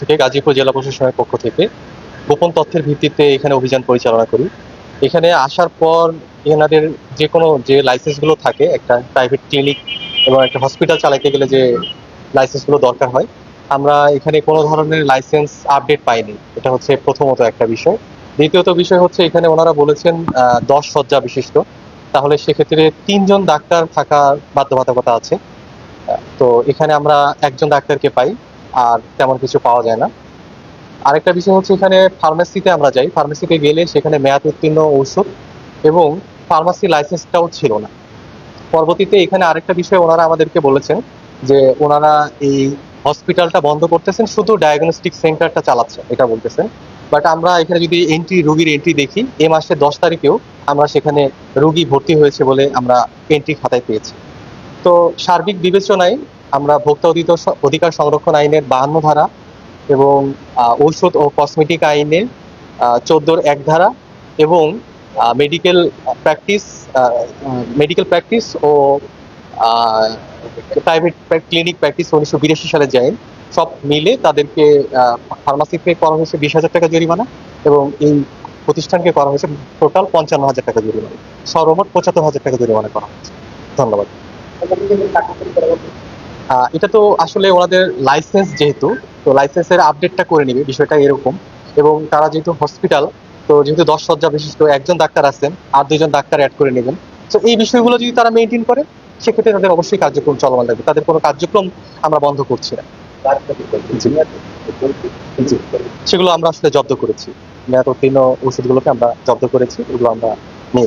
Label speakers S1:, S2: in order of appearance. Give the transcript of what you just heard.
S1: থেকে গাজীপুর জেলা প্রশাসনের পক্ষ থেকে গোপন তথ্যের ভিত্তিতে এখানে অভিযান পরিচালনা করি। এখানে আসার পর এনাদের যে কোনো যে লাইসেন্সগুলো থাকে একটা প্রাইভেট ক্লিনিক এবং একটা হসপিটাল চালাতে গেলে যে লাইসেন্সগুলো দরকার হয়, আমরা এখানে কোনো ধরনের লাইসেন্স আপডেট পাইনি। এটা হচ্ছে প্রথমত একটা বিষয়। দ্বিতীয়ত বিষয় হচ্ছে এখানে ওনারা বলেছেন ১০ শয্যা বিশিষ্ট। তাহলে সেক্ষেত্রে ৩ জন ডাক্তার থাকার বাধ্যবাধকতা আছে। তো এখানে আমরা একজন ডাক্তারকে পাই, আর তেমন কিছু পাওয়া যায় না। আরেকটা বিষয় হচ্ছে এখানে ফার্মেসিতে আমরা যাই। ফার্মেসিতে গেলে সেখানে মেয়াদ উত্তীর্ণ ঔষধ এবং ফার্মাসি লাইসেন্সটাও ছিল না। পরবর্তীতে এখানে আরেকটা বিষয় ওনারা আমাদেরকে বলেছেন যে ওনারা এই হসপিটালটা বন্ধ করতেছেন, শুধু ডায়াগনস্টিক সেন্টারটা চালাচ্ছে এটা বলতেছেন। বাট আমরা এখানে যদি রুগীর এন্ট্রি দেখি, এই মাসের ১০ তারিখেও আমরা সেখানে রুগী ভর্তি হয়েছে বলে আমরা এন্ট্রি খাতায় পেয়েছি। তো সার্বিক বিবেচনায় আমরা ভোক্তা অধিকার সংরক্ষণ আইনের ৫২ ধারা এবং ঔষধ ও কসমেটিক আইনের ১৪-র ১ ধারা এবং মেডিকেল প্র্যাকটিস মেডিকেল প্র্যাকটিস ও প্রাইভেট ক্লিনিক প্র্যাকটিস ১৯৮২ সালে যে আইন, সব মিলে তাদেরকে ফার্মাসিকে করা হয়েছে ২০,০০০ টাকা জরিমানা এবং এই প্রতিষ্ঠানকে করা হয়েছে টোটাল ৫৫,০০০ টাকা জরিমানা। সর্বমোট ৭৫,০০০ টাকা জরিমানা করা হয়েছে। ধন্যবাদ। এটা তো আসলে ওনাদের লাইসেন্স যেহেতু, তো লাইসেন্সের আপডেটটা করে নিবে, বিষয়টা এরকম। এবং তারা যেহেতু হসপিটাল, তো যেহেতু ১০ শয্যা বিশিষ্ট একজন ডাক্তার আছেন, আর ২ জন ডাক্তার এড করে নেবেন। তো এই বিষয়গুলো যদি তারা মেইনটেইন করে, সেক্ষেত্রে তাদের অবশ্যই কার্যক্রম চলমান থাকবে। তাদের কোনো কার্যক্রম আমরা বন্ধ করছি না। জি। জি। সেগুলো আমরা আসলে জব্দ করেছি। মেয়াদ উত্তীর্ণ ওষুধগুলোকে আমরা জব্দ করেছি। এগুলো আমরা নিয়ে যাব।